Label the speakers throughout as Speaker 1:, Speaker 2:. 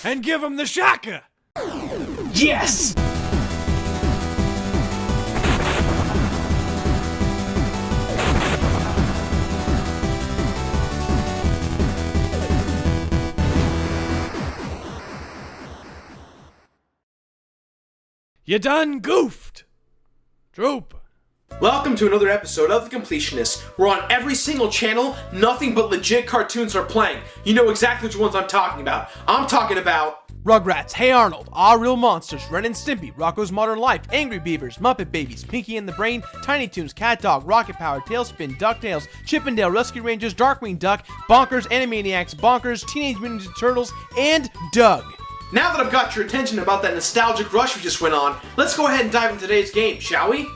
Speaker 1: and give him the shaka.
Speaker 2: Yes!
Speaker 1: You done goofed. Troop.
Speaker 2: Welcome to another episode of The Completionist. We're on every single channel, nothing but legit cartoons are playing. You know exactly which ones I'm talking about. I'm talking about
Speaker 3: Rugrats, Hey Arnold, All Real Monsters, Ren and Stimpy, Rocko's Modern Life, Angry Beavers, Muppet Babies, Pinky and the Brain, Tiny Toons, Cat Dog, Rocket Power, Tailspin, DuckTales, Chip 'n Dale, Rescue Rangers, Darkwing Duck, Bonkers, Animaniacs, Bonkers, Teenage Mutant Ninja Turtles, and Doug.
Speaker 2: Now that I've got your attention about that nostalgic rush we just went on, let's go ahead and dive into today's game, shall we?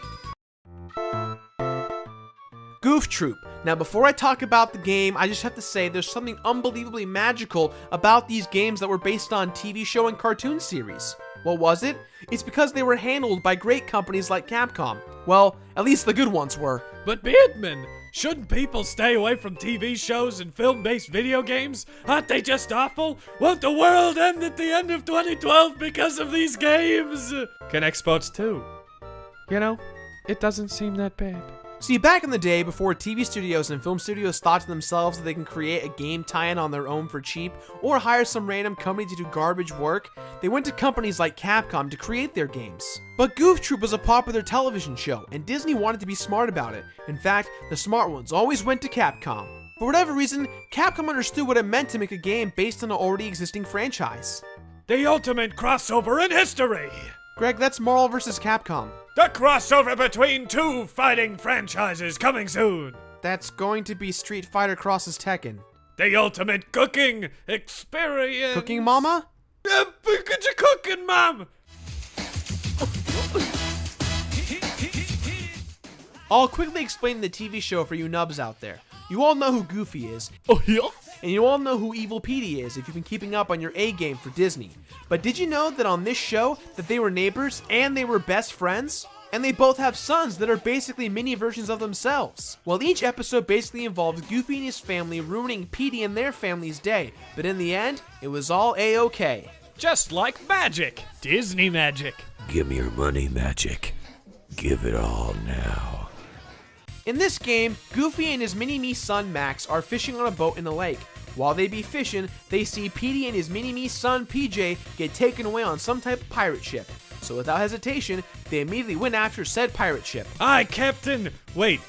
Speaker 3: Goof Troop. Now before I talk about the game, I just have to say there's something unbelievably magical about these games that were based on TV show and cartoon series. What was it? It's because they were handled by great companies like Capcom. Well, at least the good ones were.
Speaker 1: But Beardman, shouldn't people stay away from TV shows and film-based video games? Aren't they just awful? Won't the world end at the end of 2012 because of these games? Connect Sports 2. You know, it doesn't seem that bad.
Speaker 3: See, back in the day, before TV studios and film studios thought to themselves that they can create a game tie-in on their own for cheap, or hire some random company to do garbage work, they went to companies like Capcom to create their games. But Goof Troop was a popular television show, and Disney wanted to be smart about it. In fact, the smart ones always went to Capcom. For whatever reason, Capcom understood what it meant to make a game based on an already existing franchise.
Speaker 1: The ultimate crossover in history!
Speaker 3: Greg, that's Marvel vs. Capcom.
Speaker 1: The crossover between two fighting franchises coming soon!
Speaker 3: That's going to be Street Fighter crosses Tekken.
Speaker 1: The ultimate cooking experience!
Speaker 3: Cooking Mama?
Speaker 1: Could you cooking, Mom?
Speaker 3: I'll quickly explain the TV show for you nubs out there. You all know who Goofy is.
Speaker 1: Oh, yeah?
Speaker 3: And you all know who Evil Petey is if you've been keeping up on your A game for Disney. But did you know that on this show that they were neighbors and they were best friends? And they both have sons that are basically mini versions of themselves. Well, each episode basically involves Goofy and his family ruining Petey and their family's day. But in the end, it was all A-OK.
Speaker 1: Just like magic. Disney magic.
Speaker 4: Give me your money, magic. Give it all now.
Speaker 3: In this game, Goofy and his mini-me son Max are fishing on a boat in a lake. While they be fishing, they see Petey and his mini-me son PJ get taken away on some type of pirate ship. So without hesitation, they immediately went after said pirate ship.
Speaker 1: Aye, Captain! Wait,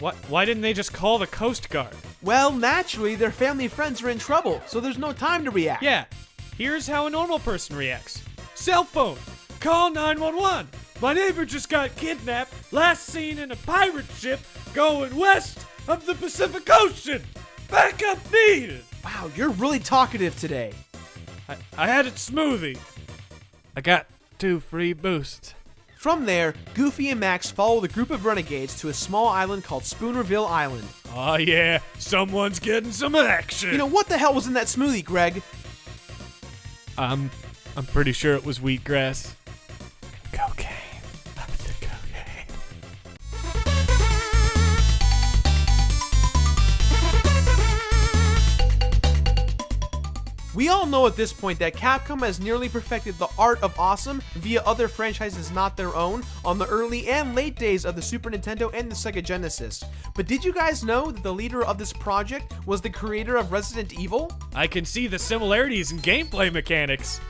Speaker 1: why didn't they just call the Coast Guard?
Speaker 3: Well, naturally, their family and friends are in trouble, so there's no time to react.
Speaker 1: Yeah, here's how a normal person reacts. Cell phone! Call 911! My neighbor just got kidnapped, last seen in a pirate ship going west of the Pacific Ocean! Backup needed!
Speaker 3: Wow, you're really talkative today.
Speaker 1: I had it smoothie. I got 2 free boosts.
Speaker 3: From there, Goofy and Max follow the group of renegades to a small island called Spoonerville Island.
Speaker 1: Oh yeah, someone's getting some action!
Speaker 3: You know, what the hell was in that smoothie, Greg?
Speaker 1: I'm pretty sure it was wheatgrass. Cocaine. The cocaine.
Speaker 3: We all know at this point that Capcom has nearly perfected the art of awesome via other franchises not their own on the early and late days of the Super Nintendo and the Sega Genesis. But did you guys know that the leader of this project was the creator of Resident Evil?
Speaker 1: I can see the similarities in gameplay mechanics.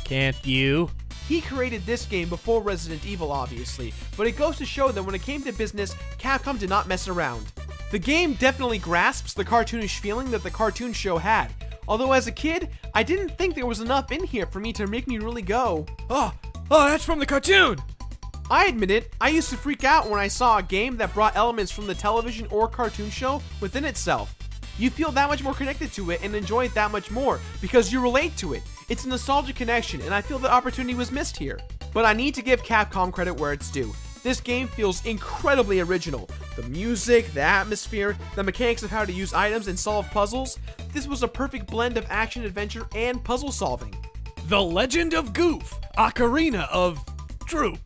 Speaker 1: Can't you?
Speaker 3: He created this game before Resident Evil, obviously, but it goes to show that when it came to business, Capcom did not mess around. The game definitely grasps the cartoonish feeling that the cartoon show had. Although as a kid, I didn't think there was enough in here for me to make me really go,
Speaker 1: Oh, that's from the cartoon!
Speaker 3: I admit it, I used to freak out when I saw a game that brought elements from the television or cartoon show within itself. You feel that much more connected to it and enjoy it that much more because you relate to it. It's a nostalgic connection, and I feel the opportunity was missed here. But I need to give Capcom credit where it's due. This game feels incredibly original. The music, the atmosphere, the mechanics of how to use items and solve puzzles. This was a perfect blend of action, adventure, and puzzle solving.
Speaker 1: The Legend of Goof, Ocarina of Troop.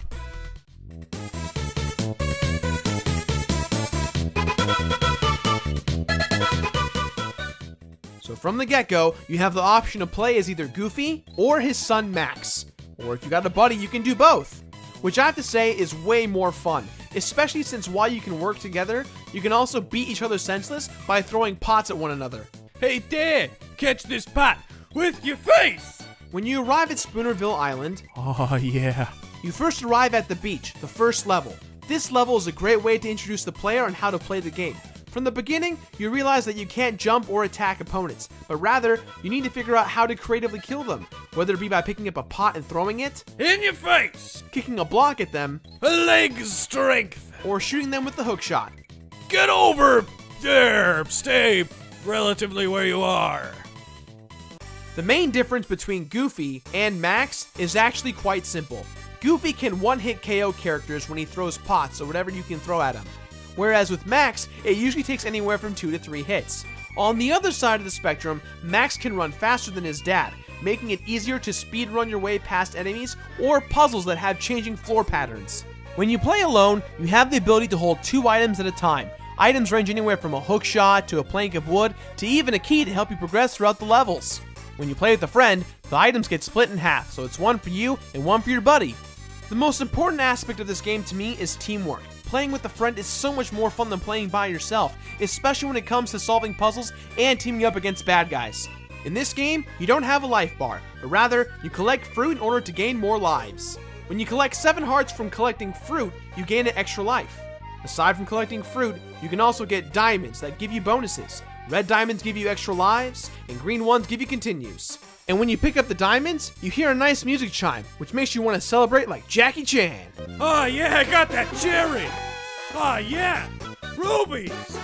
Speaker 3: So So from the get-go, you have the option to play as either Goofy or his son Max. Or if you got a buddy, you can do both. Which I have to say is way more fun, especially since while you can work together, you can also beat each other senseless by throwing pots at one another.
Speaker 1: Hey, Dad, catch this pot with your face!
Speaker 3: When you arrive at Spoonerville Island,
Speaker 1: Oh, yeah.
Speaker 3: you first arrive at the beach, the first level. This level is a great way to introduce the player on how to play the game. From the beginning, you realize that you can't jump or attack opponents, but rather, you need to figure out how to creatively kill them, whether it be by picking up a pot and throwing it,
Speaker 1: In your face!
Speaker 3: kicking a block at them,
Speaker 1: A leg strength!
Speaker 3: or shooting them with the hook shot.
Speaker 1: Get over there! Stay relatively where you are.
Speaker 3: The main difference between Goofy and Max is actually quite simple. Goofy can one-hit KO characters when he throws pots or whatever you can throw at him. Whereas with Max, it usually takes anywhere from 2 to 3 hits. On the other side of the spectrum, Max can run faster than his dad, making it easier to speedrun your way past enemies or puzzles that have changing floor patterns. When you play alone, you have the ability to hold 2 items at a time. Items range anywhere from a hook shot to a plank of wood to even a key to help you progress throughout the levels. When you play with a friend, the items get split in half, so it's one for you and one for your buddy. The most important aspect of this game to me is teamwork. Playing with a friend is so much more fun than playing by yourself, especially when it comes to solving puzzles and teaming up against bad guys. In this game, you don't have a life bar, but rather, you collect fruit in order to gain more lives. When you collect 7 hearts from collecting fruit, you gain an extra life. Aside from collecting fruit, you can also get diamonds that give you bonuses. Red diamonds give you extra lives, and green ones give you continues. And when you pick up the diamonds, you hear a nice music chime, which makes you want to celebrate like Jackie Chan.
Speaker 1: Oh, yeah, I got that cherry! Oh, yeah! Rubies!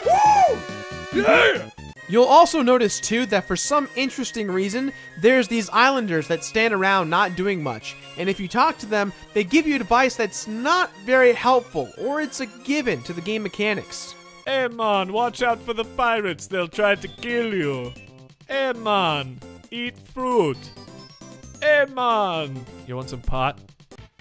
Speaker 1: Woo! Yeah!
Speaker 3: You'll also notice too that for some interesting reason, there's these islanders that stand around not doing much, and if you talk to them, they give you advice that's not very helpful, or it's a given to the game mechanics.
Speaker 1: Hey, man, watch out for the pirates. They'll try to kill you. Hey, man, eat fruit. Hey, man. You want some pot?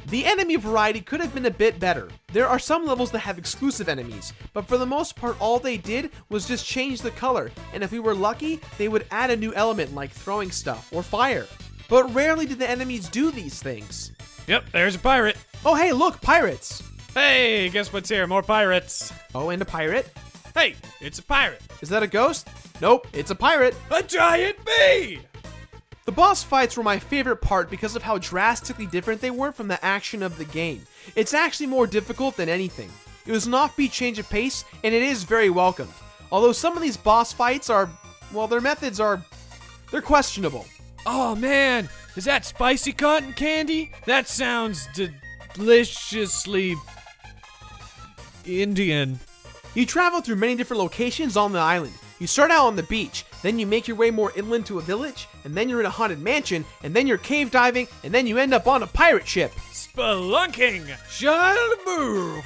Speaker 3: The enemy variety could have been a bit better. There are some levels that have exclusive enemies, but for the most part all they did was just change the color, and if we were lucky, they would add a new element like throwing stuff or fire. But rarely did the enemies do these things.
Speaker 1: Yep, there's a pirate.
Speaker 3: Oh hey, look, pirates!
Speaker 1: Hey, guess what's here? More pirates.
Speaker 3: Oh, and a pirate?
Speaker 1: Hey, it's a pirate.
Speaker 3: Is that a ghost? Nope, it's a pirate.
Speaker 1: A giant bee!
Speaker 3: The boss fights were my favorite part because of how drastically different they were from the action of the game. It's actually more difficult than anything. It was an offbeat change of pace, and it is very welcomed. Although some of these boss fights are, well, their methods are, they're questionable.
Speaker 1: Oh, man, is that spicy cotton candy? That sounds deliciously Indian.
Speaker 3: You travel through many different locations on the island. You start out on the beach, then you make your way more inland to a village, and then you're in a haunted mansion, and then you're cave diving, and then you end up on a pirate ship.
Speaker 1: Spelunking! Child move!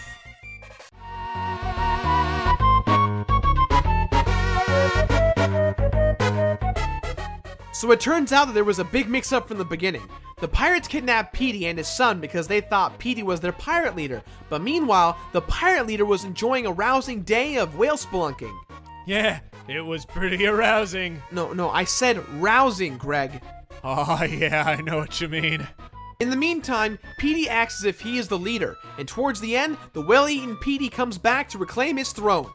Speaker 3: So it turns out that there was a big mix-up from the beginning. The pirates kidnapped Petey and his son because they thought Petey was their pirate leader, but meanwhile, the pirate leader was enjoying a rousing day of whale spelunking.
Speaker 1: Yeah, it was pretty arousing.
Speaker 3: No, I said rousing, Greg.
Speaker 1: Oh, yeah, I know what you mean.
Speaker 3: In the meantime, Petey acts as if he is the leader, and towards the end, the whale-eaten Petey comes back to reclaim his throne.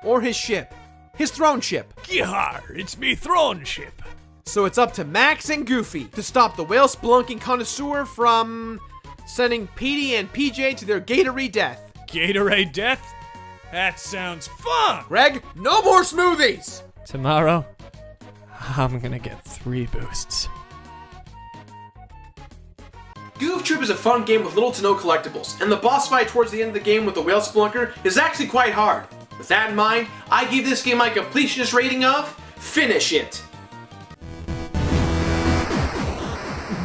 Speaker 3: Or his ship. His throne ship.
Speaker 1: Yar, it's me throne ship.
Speaker 3: So it's up to Max and Goofy to stop the whale spelunking connoisseur from sending Petey and PJ to their Gatorade death.
Speaker 1: Gatorade death? That sounds fun!
Speaker 3: Greg, no more smoothies!
Speaker 1: Tomorrow, I'm gonna get 3 boosts.
Speaker 2: Goof Troop is a fun game with little to no collectibles, and the boss fight towards the end of the game with the whale spelunker is actually quite hard. With that in mind, I give this game my completionist rating of finish it.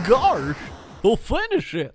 Speaker 1: Gosh, we'll finish it.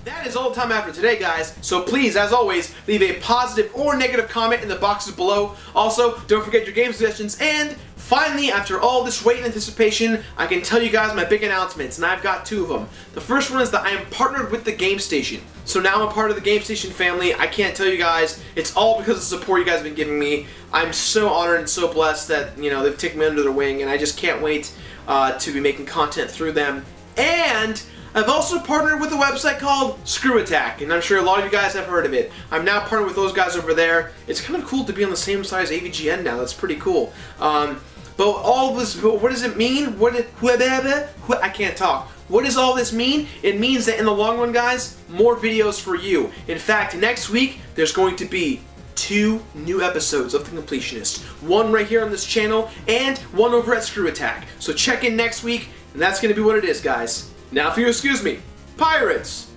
Speaker 2: That is all the time I have for today, guys. So please, as always, leave a positive or negative comment in the boxes below. Also, don't forget your game suggestions. And finally, after all this wait and anticipation, I can tell you guys my big announcements, and I've got 2 of them. The first one is that I am partnered with the Game Station. So now I'm a part of the Game Station family. I can't tell you guys, it's all because of the support you guys have been giving me. I'm so honored and so blessed that, you know, they've taken me under their wing, and I just can't wait to be making content through them. And I've also partnered with a website called Screw Attack, and I'm sure a lot of you guys have heard of it. I'm now partnered with those guys over there. It's kind of cool to be on the same side as AVGN now. That's pretty cool. But all of this, what does it mean? I can't talk. What does all this mean? It means that in the long run, guys, more videos for you. In fact, next week, there's going to be 2 new episodes of The Completionist. One right here on this channel, and one over at Screw Attack. So check in next week, and that's going to be what it is, guys. Now if you excuse me, pirates!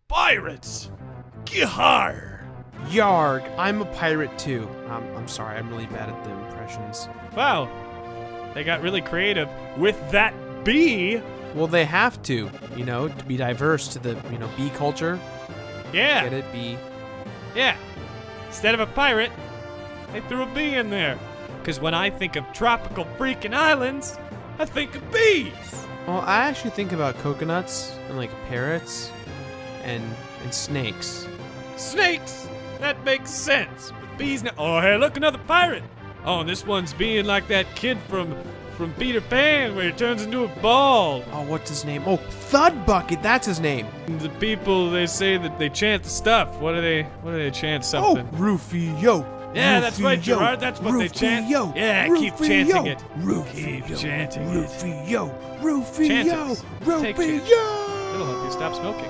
Speaker 1: Pirates! Gihar!
Speaker 3: Yarg, I'm a pirate too. I'm sorry, I'm really bad at the impressions.
Speaker 1: Wow, they got really creative with that bee.
Speaker 3: Well, they have to, you know, to be diverse to the, you know, bee culture.
Speaker 1: Yeah.
Speaker 3: Get it, bee?
Speaker 1: Yeah. Instead of a pirate, they threw a bee in there. Because when I think of tropical freaking islands, I think of bees.
Speaker 3: Well, I actually think about coconuts and like parrots and snakes.
Speaker 1: Snakes? That makes sense. But bees now. Oh, hey, look, another pirate. Oh, and this one's being like that kid from Peter Pan where he turns into a ball.
Speaker 3: Oh, what's his name? Oh, Thud Bucket, that's his name.
Speaker 1: The people, they say that they chant the stuff. What do they chant something?
Speaker 3: Oh, Rufio.
Speaker 1: Yeah, that's right, Gerard. That's what they chant.
Speaker 3: Rufio.
Speaker 1: Yeah, keep chanting it. Keep chanting it.
Speaker 3: Rufio.
Speaker 1: Chant it. Take
Speaker 3: Rufio.
Speaker 1: chant. It'll help you stop smoking.